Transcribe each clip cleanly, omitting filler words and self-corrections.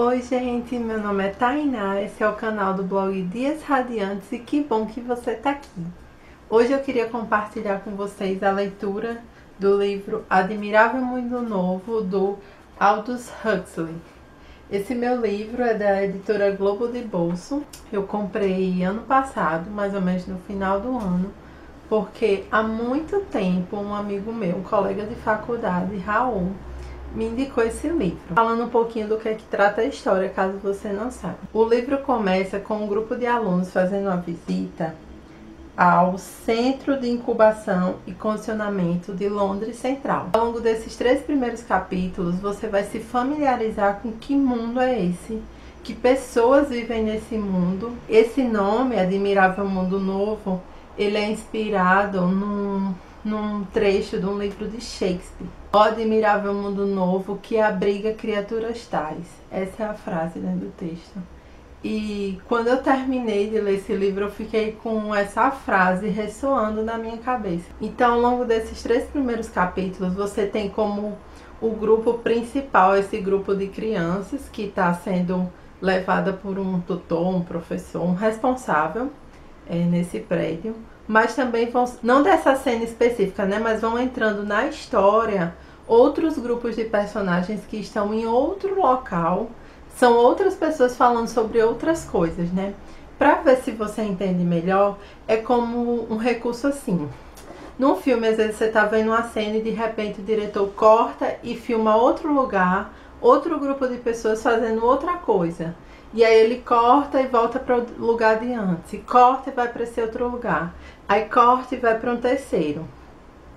Oi gente, meu nome é Tainá, esse é o canal do blog Dias Radiantes e que bom que você tá aqui. Hoje eu queria compartilhar com vocês a leitura do livro Admirável Mundo Novo, do Aldous Huxley. Esse meu livro é da editora Globo de Bolso. Eu comprei ano passado, mais ou menos no final do ano, porque há muito tempo um amigo meu, um colega de faculdade, Raul, me indicou esse livro. Falando um pouquinho do que é que trata a história, caso você não saiba. O livro começa com um grupo de alunos fazendo uma visita ao Centro de Incubação e Condicionamento de Londres Central. Ao longo desses 3 primeiros capítulos, você vai se familiarizar com que mundo é esse, que pessoas vivem nesse mundo. Esse nome, Admirável Mundo Novo, ele é inspirado num trecho de um livro de Shakespeare. O admirável mundo novo que abriga criaturas tais. Essa é a frase, né, do texto. E quando eu terminei de ler esse livro, eu fiquei com essa frase ressoando na minha cabeça. Então, ao longo desses 3 primeiros capítulos, você tem como o grupo principal esse grupo de crianças que está sendo levada por um tutor, um professor, um responsável nesse prédio. Mas também vão, não dessa cena específica, né, mas vão entrando na história outros grupos de personagens que estão em outro local. São outras pessoas falando sobre outras coisas, né? Para ver se você entende melhor, é como um recurso assim. Num filme, às vezes você tá vendo uma cena e de repente o diretor corta e filma outro lugar, outro grupo de pessoas fazendo outra coisa. E aí ele corta e volta para o lugar de antes, e corta e vai para esse outro lugar. Aí corta e vai para um terceiro.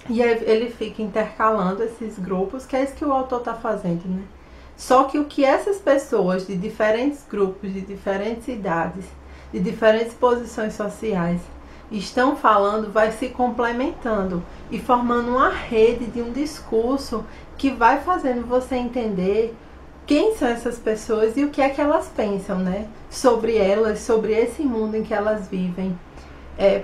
E aí ele fica intercalando esses grupos, que é isso que o autor está fazendo, né? Só que o que essas pessoas de diferentes grupos, de diferentes idades, de diferentes posições sociais estão falando vai se complementando e formando uma rede de um discurso que vai fazendo você entender quem são essas pessoas e o que é que elas pensam, né? Sobre elas, sobre esse mundo em que elas vivem.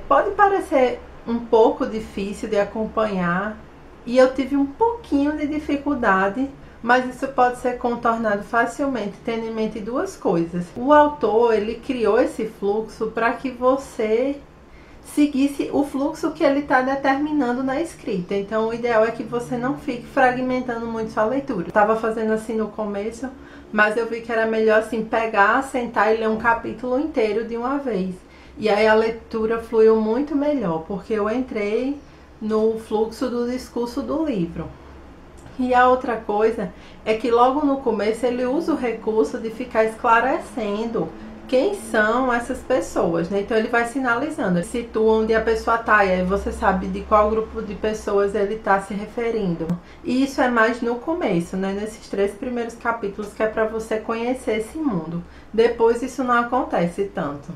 Pode parecer um pouco difícil de acompanhar e eu tive um pouquinho de dificuldade, mas isso pode ser contornado facilmente tendo em mente 2 coisas. O autor, ele criou esse fluxo para que você seguisse o fluxo que ele está determinando na escrita. Então o ideal é que você não fique fragmentando muito sua leitura. Eu estava fazendo assim no começo, mas eu vi que era melhor assim pegar, sentar e ler um capítulo inteiro de uma vez. E aí a leitura fluiu muito melhor, porque eu entrei no fluxo do discurso do livro. E a outra coisa é que logo no começo ele usa o recurso de ficar esclarecendo quem são essas pessoas, né? Então ele vai sinalizando, ele situa onde a pessoa está, e aí você sabe de qual grupo de pessoas ele está se referindo. E isso é mais no começo, né? Nesses 3 primeiros capítulos, que é para você conhecer esse mundo. Depois isso não acontece tanto.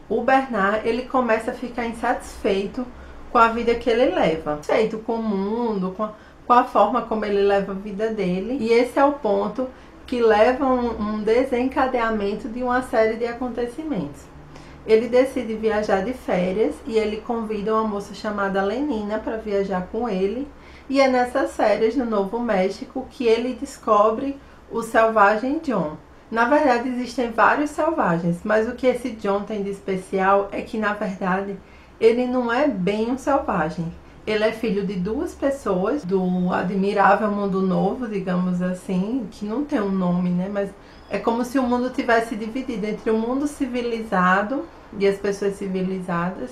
O Bernard, ele começa a ficar insatisfeito com a vida que ele leva, insatisfeito com o mundo, com a forma como ele leva a vida dele. E esse é o ponto que leva um desencadeamento de uma série de acontecimentos. Ele decide viajar de férias e ele convida uma moça chamada Lenina para viajar com ele. E é nessas férias no Novo México que ele descobre o selvagem John. Na verdade existem vários selvagens, mas o que esse John tem de especial é que na verdade ele não é bem um selvagem. Ele é filho de 2 pessoas do admirável mundo novo, digamos assim, que não tem um nome, né? Mas é como se o mundo tivesse dividido entre o mundo civilizado e as pessoas civilizadas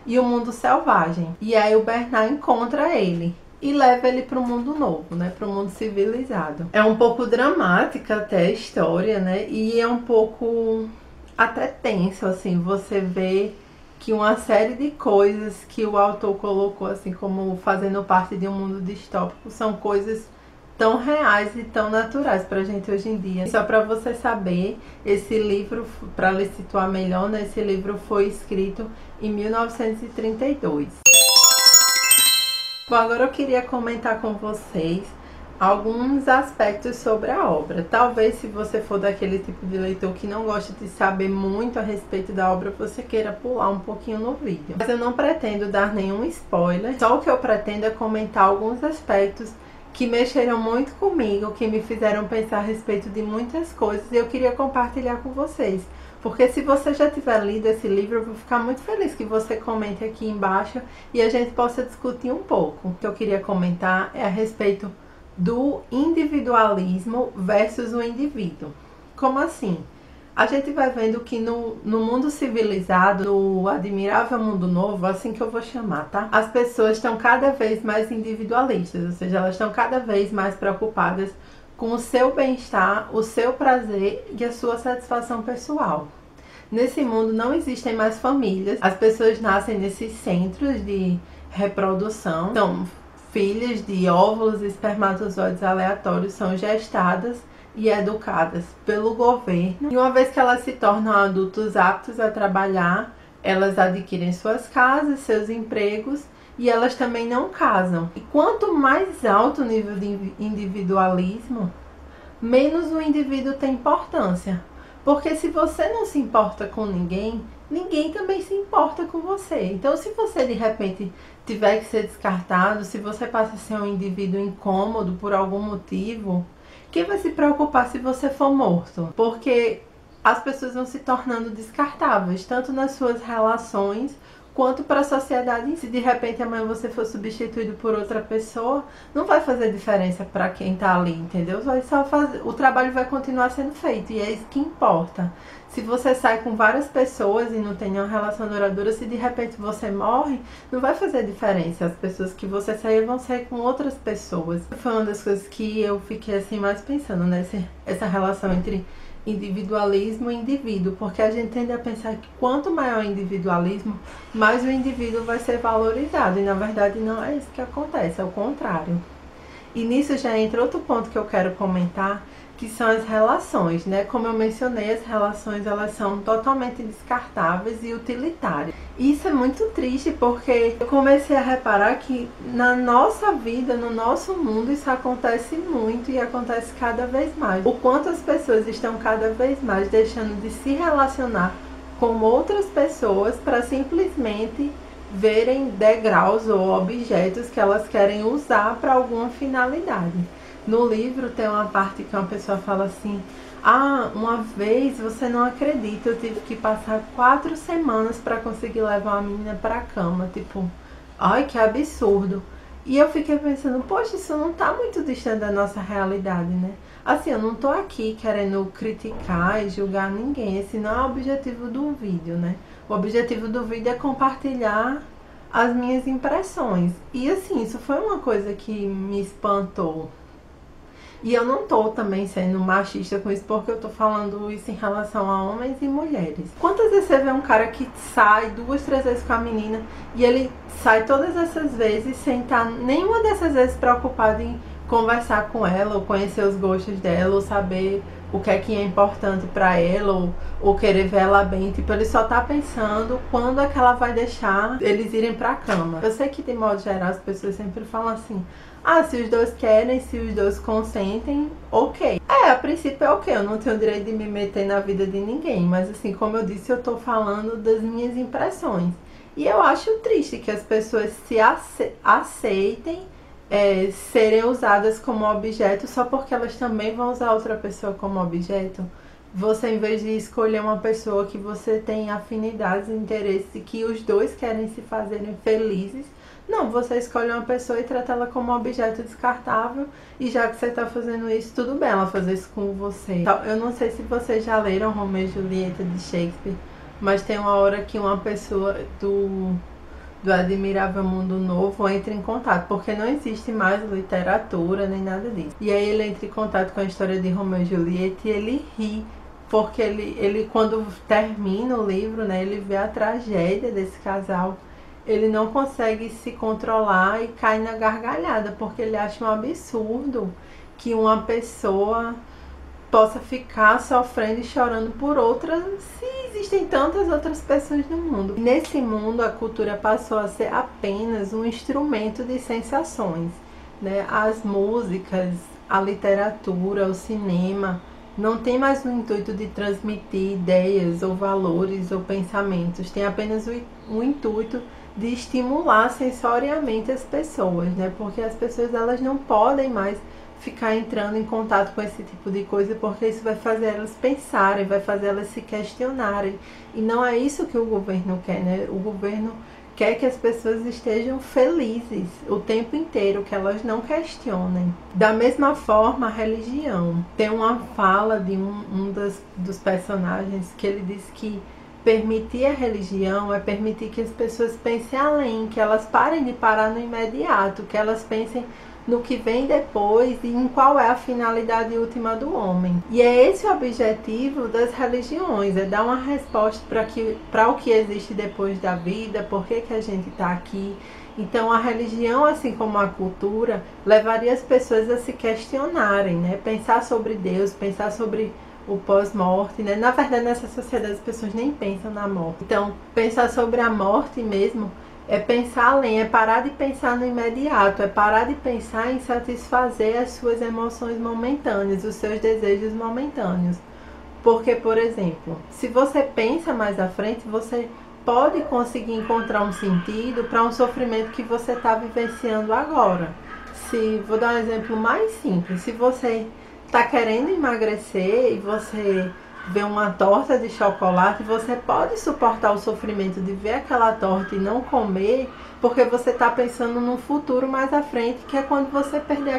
e o mundo selvagem. E aí o Bernard encontra ele e leva ele para o mundo novo, né? Para o mundo civilizado. É um pouco dramática até a história, né? E é um pouco até tenso, assim, você vê que uma série de coisas que o autor colocou assim como fazendo parte de um mundo distópico são coisas tão reais e tão naturais pra gente hoje em dia. Só para você saber, esse livro, para lhe situar melhor, né, esse livro foi escrito em 1932. Bom, agora eu queria comentar com vocês alguns aspectos sobre a obra. Talvez, se você for daquele tipo de leitor que não gosta de saber muito a respeito da obra, você queira pular um pouquinho no vídeo. Mas eu não pretendo dar nenhum spoiler, só o que eu pretendo é comentar alguns aspectos que mexeram muito comigo, que me fizeram pensar a respeito de muitas coisas e eu queria compartilhar com vocês. Porque se você já tiver lido esse livro, eu vou ficar muito feliz que você comente aqui embaixo e a gente possa discutir um pouco. O que eu queria comentar é a respeito do individualismo versus o indivíduo. Como assim? A gente vai vendo que no mundo civilizado, no admirável mundo novo, assim que eu vou chamar, tá? As pessoas estão cada vez mais individualistas, ou seja, elas estão cada vez mais preocupadas com o seu bem-estar, o seu prazer e a sua satisfação pessoal. Nesse mundo não existem mais famílias, as pessoas nascem nesses centros de reprodução, são filhas de óvulos e espermatozoides aleatórios, são gestadas e educadas pelo governo. E uma vez que elas se tornam adultos aptos a trabalhar, elas adquirem suas casas, seus empregos e elas também não casam. E quanto mais alto o nível de individualismo, menos o indivíduo tem importância. Porque se você não se importa com ninguém, ninguém também se importa com você. Então, se você de repente tiver que ser descartado, se você passa a ser um indivíduo incômodo por algum motivo, quem vai se preocupar se você for morto? Porque as pessoas vão se tornando descartáveis, tanto nas suas relações, quanto para a sociedade em si. De repente amanhã você for substituído por outra pessoa, não vai fazer diferença para quem está ali, entendeu? Vai só fazer, o trabalho vai continuar sendo feito e é isso que importa. Se você sai com várias pessoas e não tem nenhuma relação duradoura, se de repente você morre, não vai fazer diferença. As pessoas que você sair vão sair com outras pessoas. Foi uma das coisas que eu fiquei assim mais pensando, né? Essa relação entre individualismo e indivíduo, porque a gente tende a pensar que quanto maior o individualismo, mais o indivíduo vai ser valorizado, e na verdade não é isso que acontece, é o contrário. E nisso já entra outro ponto que eu quero comentar, que são as relações, né? Como eu mencionei, as relações elas são totalmente descartáveis e utilitárias. Isso é muito triste porque eu comecei a reparar que na nossa vida, no nosso mundo, isso acontece muito e acontece cada vez mais. O quanto as pessoas estão cada vez mais deixando de se relacionar com outras pessoas para simplesmente verem degraus ou objetos que elas querem usar para alguma finalidade. No livro tem uma parte que uma pessoa fala assim: ah, uma vez, você não acredita, eu tive que passar 4 semanas para conseguir levar uma menina para a cama. Tipo, ai, que absurdo. E eu fiquei pensando, poxa, isso não tá muito distante da nossa realidade, né? Assim, eu não tô aqui querendo criticar e julgar ninguém, esse não é o objetivo do vídeo, né? O objetivo do vídeo é compartilhar as minhas impressões. E assim, isso foi uma coisa que me espantou. E eu não tô também sendo machista com isso, porque eu tô falando isso em relação a homens e mulheres. Quantas vezes você vê um cara que sai 2, 3 vezes com a menina e ele sai todas essas vezes sem estar nenhuma dessas vezes preocupado em conversar com ela, ou conhecer os gostos dela, ou saber o que é importante pra ela, ou querer ver ela bem. Tipo, ele só tá pensando quando é que ela vai deixar eles irem pra cama. Eu sei que de modo geral as pessoas sempre falam assim: ah, se os dois querem, se os dois consentem, ok. A princípio é ok, eu não tenho o direito de me meter na vida de ninguém, mas assim, como eu disse, eu tô falando das minhas impressões. E eu acho triste que as pessoas se aceitem serem usadas como objeto só porque elas também vão usar outra pessoa como objeto. Você, em vez de escolher uma pessoa que você tem afinidades e interesses e que os dois querem se fazerem felizes, não, você escolhe uma pessoa e trata ela como objeto descartável, e já que você está fazendo isso, tudo bem ela fazer isso com você. Eu não sei se vocês já leram Romeu e Julieta de Shakespeare, mas tem uma hora que uma pessoa do Admirável Mundo Novo entra em contato, porque não existe mais literatura nem nada disso. E aí ele entra em contato com a história de Romeu e Julieta e ele ri, porque ele quando termina o livro, né, ele vê a tragédia desse casal. Ele não consegue se controlar e cai na gargalhada, porque ele acha um absurdo que uma pessoa possa ficar sofrendo e chorando por outra, se existem tantas outras pessoas no mundo. Nesse mundo, a cultura passou a ser apenas um instrumento de sensações, né? As músicas, a literatura, o cinema não tem mais o intuito de transmitir ideias ou valores ou pensamentos, tem apenas o intuito de estimular sensoriamente as pessoas, né? Porque as pessoas elas não podem mais ficar entrando em contato com esse tipo de coisa, porque isso vai fazer elas pensarem, vai fazer elas se questionarem. E não é isso que o governo quer, né? O governo quer que as pessoas estejam felizes o tempo inteiro, que elas não questionem. Da mesma forma, a religião. Tem uma fala de dos personagens que ele diz que permitir a religião é permitir que as pessoas pensem além, que elas parem de parar no imediato, que elas pensem no que vem depois e em qual é a finalidade última do homem. E é esse o objetivo das religiões, é dar uma resposta para o que existe depois da vida, por que a gente está aqui. Então a religião, assim como a cultura, levaria as pessoas a se questionarem, né? Pensar sobre Deus, pensar sobre o pós-morte, né? Na verdade, nessa sociedade as pessoas nem pensam na morte. Então, pensar sobre a morte mesmo é pensar além, é parar de pensar no imediato, é parar de pensar em satisfazer as suas emoções momentâneas, os seus desejos momentâneos. Porque, por exemplo, se você pensa mais à frente, você pode conseguir encontrar um sentido para um sofrimento que você está vivenciando agora. Vou dar um exemplo mais simples. Se você está querendo emagrecer e você vê uma torta de chocolate, você pode suportar o sofrimento de ver aquela torta e não comer, porque você está pensando num futuro mais à frente, que é quando você perder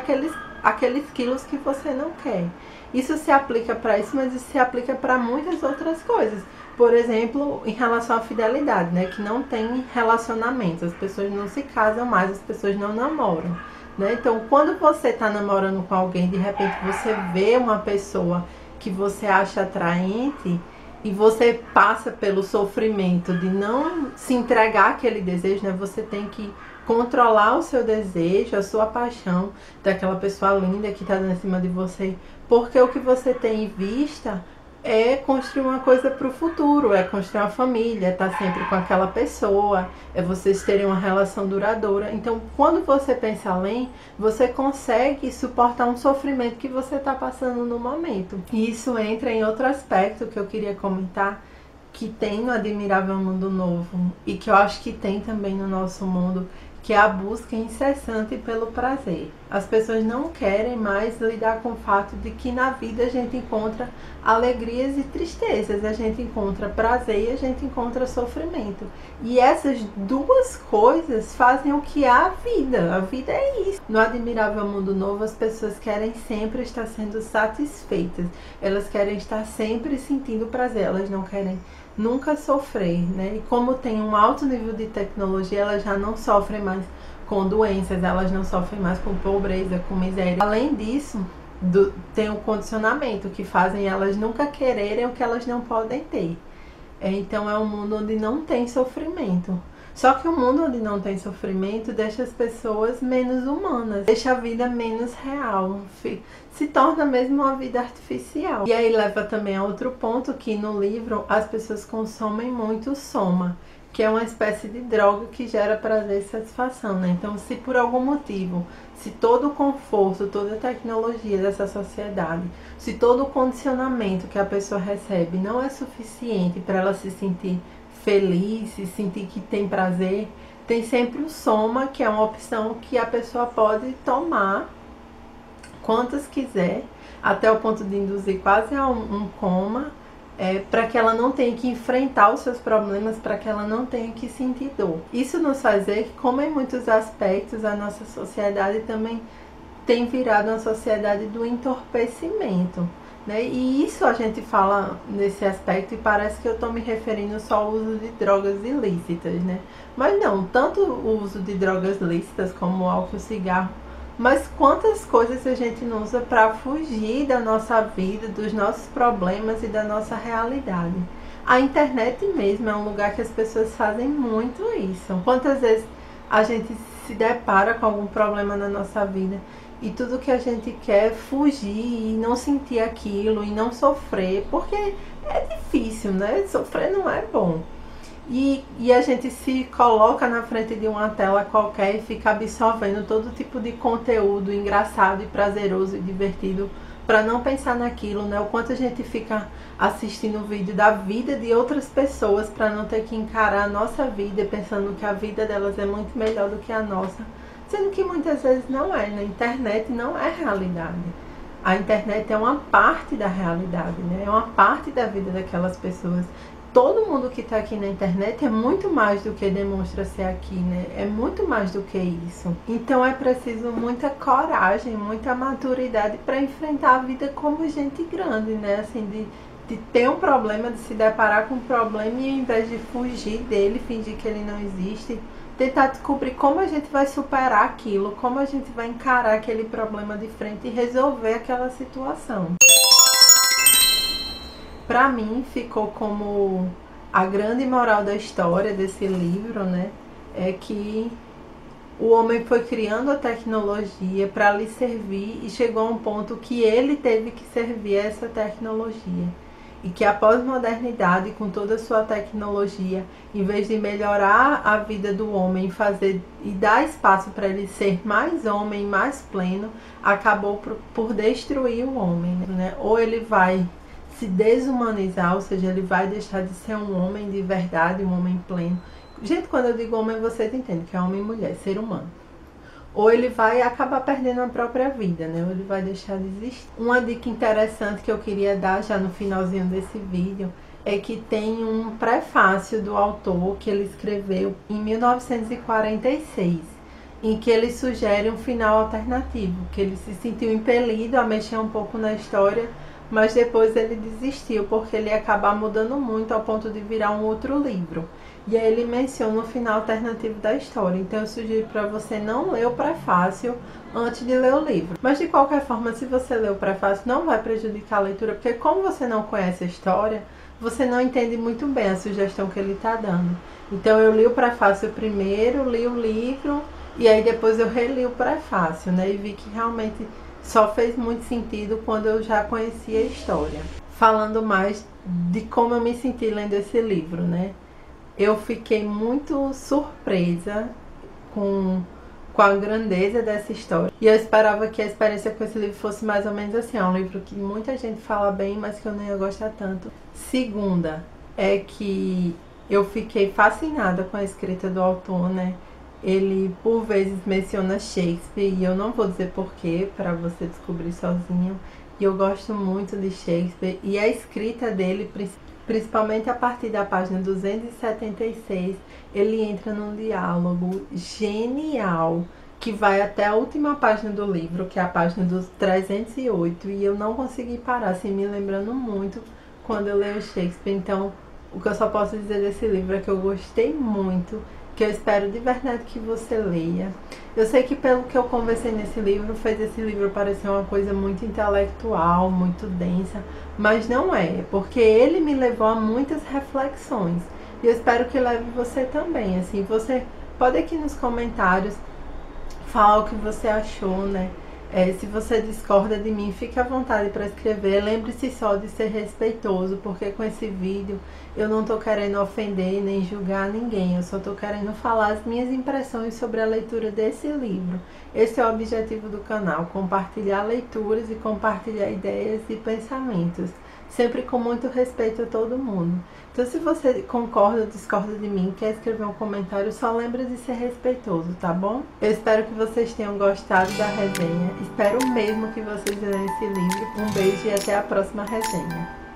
aqueles quilos que você não quer. Isso se aplica para isso, mas isso se aplica para muitas outras coisas. Por exemplo, em relação à fidelidade, né? Que não tem relacionamento, as pessoas não se casam mais, as pessoas não namoram, né? Então, quando você está namorando com alguém, de repente você vê uma pessoa que você acha atraente e você passa pelo sofrimento de não se entregar àquele desejo, né? Você tem que controlar o seu desejo, a sua paixão daquela pessoa linda que está dando em cima de você, porque o que você tem em vista é construir uma coisa para o futuro, é construir uma família, é estar sempre com aquela pessoa, é vocês terem uma relação duradoura. Então, quando você pensa além, você consegue suportar um sofrimento que você está passando no momento. E isso entra em outro aspecto que eu queria comentar, que tem no Admirável Mundo Novo e que eu acho que tem também no nosso mundo, que é a busca incessante pelo prazer. As pessoas não querem mais lidar com o fato de que na vida a gente encontra alegrias e tristezas, a gente encontra prazer e a gente encontra sofrimento. E essas duas coisas fazem o que é a vida. A vida é isso. No Admirável Mundo Novo, as pessoas querem sempre estar sendo satisfeitas. Elas querem estar sempre sentindo prazer. Elas não querem nunca sofrer, né? E como tem um alto nível de tecnologia, elas já não sofrem mais com doenças, elas não sofrem mais com pobreza, com miséria. Além disso, tem o condicionamento, que fazem elas nunca quererem o que elas não podem ter. Então é um mundo onde não tem sofrimento. Só que o mundo onde não tem sofrimento deixa as pessoas menos humanas, deixa a vida menos real, se torna mesmo uma vida artificial. E aí leva também a outro ponto, que no livro as pessoas consomem muito soma, que é uma espécie de droga que gera prazer e satisfação, né? Então, se por algum motivo, se todo o conforto, toda a tecnologia dessa sociedade, se todo o condicionamento que a pessoa recebe não é suficiente para ela se sentir feliz, se sentir que tem prazer, tem sempre o soma, que é uma opção que a pessoa pode tomar quantas quiser, até o ponto de induzir quase a um coma, para que ela não tenha que enfrentar os seus problemas, para que ela não tenha que sentir dor. Isso nos faz ver que, como em muitos aspectos, a nossa sociedade também tem virado uma sociedade do entorpecimento, né? E isso a gente fala nesse aspecto e parece que eu estou me referindo só ao uso de drogas ilícitas, né? Mas não, tanto o uso de drogas lícitas como o álcool e o cigarro, mas quantas coisas a gente não usa para fugir da nossa vida, dos nossos problemas e da nossa realidade. A internet mesmo é um lugar que as pessoas fazem muito isso. Quantas vezes a gente se depara com algum problema na nossa vida e tudo que a gente quer é fugir e não sentir aquilo e não sofrer, porque é difícil, né? Sofrer não é bom. E a gente se coloca na frente de uma tela qualquer e fica absorvendo todo tipo de conteúdo engraçado e prazeroso e divertido para não pensar naquilo, né? O quanto a gente fica assistindo vídeo da vida de outras pessoas para não ter que encarar a nossa vida pensando que a vida delas é muito melhor do que a nossa, sendo que muitas vezes não é. Na internet não é realidade. A internet é uma parte da realidade, né? É uma parte da vida daquelas pessoas. Todo mundo que está aqui na internet é muito mais do que demonstra ser aqui, né? É muito mais do que isso. Então é preciso muita coragem, muita maturidade para enfrentar a vida como gente grande, né? Assim, de ter um problema, de se deparar com um problema e ao invés de fugir dele, fingir que ele não existe, tentar descobrir como a gente vai superar aquilo, como a gente vai encarar aquele problema de frente e resolver aquela situação. Para mim ficou como a grande moral da história desse livro, né? É que o homem foi criando a tecnologia para lhe servir e chegou a um ponto que ele teve que servir a essa tecnologia. E que a pós-modernidade, com toda a sua tecnologia, em vez de melhorar a vida do homem, fazer e dar espaço para ele ser mais homem, mais pleno, acabou por destruir o homem, né? Ou ele vai se desumanizar, ou seja, ele vai deixar de ser um homem de verdade, um homem pleno. Gente, quando eu digo homem, vocês entendem que é homem e mulher, ser humano. Ou ele vai acabar perdendo a própria vida, né? Ou ele vai deixar de existir. Uma dica interessante que eu queria dar já no finalzinho desse vídeo é que tem um prefácio do autor que ele escreveu em 1946, em que ele sugere um final alternativo, que ele se sentiu impelido a mexer um pouco na história, mas depois ele desistiu, porque ele ia acabar mudando muito ao ponto de virar um outro livro. E aí ele menciona o final alternativo da história. Então eu sugiro para você não ler o prefácio antes de ler o livro. Mas de qualquer forma, se você ler o prefácio, não vai prejudicar a leitura, porque como você não conhece a história, você não entende muito bem a sugestão que ele está dando. Então eu li o prefácio primeiro, li o livro, e aí depois eu reli o prefácio, né? E vi que realmente só fez muito sentido quando eu já conhecia a história. Falando mais de como eu me senti lendo esse livro, né? Eu fiquei muito surpresa com a grandeza dessa história. E eu esperava que a experiência com esse livro fosse mais ou menos assim. É um livro que muita gente fala bem, mas que eu não ia gostar tanto. Segunda, é que eu fiquei fascinada com a escrita do autor, né? Ele, por vezes, menciona Shakespeare, e eu não vou dizer porquê, para você descobrir sozinho. E eu gosto muito de Shakespeare, e a escrita dele, principalmente a partir da página 276, ele entra num diálogo genial, que vai até a última página do livro, que é a página dos 308, e eu não consegui parar, assim, me lembrando muito quando eu leio Shakespeare. Então, o que eu só posso dizer desse livro é que eu gostei muito, que eu espero de verdade que você leia. Eu sei que pelo que eu conversei nesse livro, fez esse livro parecer uma coisa muito intelectual, muito densa, mas não é, porque ele me levou a muitas reflexões. E eu espero que leve você também, assim, você pode aqui nos comentários falar o que você achou, né? Se você discorda de mim, fique à vontade para escrever. Lembre-se só de ser respeitoso, porque com esse vídeo eu não estou querendo ofender nem julgar ninguém. Eu só estou querendo falar as minhas impressões sobre a leitura desse livro. Esse é o objetivo do canal, compartilhar leituras e compartilhar ideias e pensamentos, sempre com muito respeito a todo mundo. Então, se você concorda ou discorda de mim, quer escrever um comentário, só lembra de ser respeitoso, tá bom? Eu espero que vocês tenham gostado da resenha. Espero mesmo que vocês leiam esse livro. Um beijo e até a próxima resenha.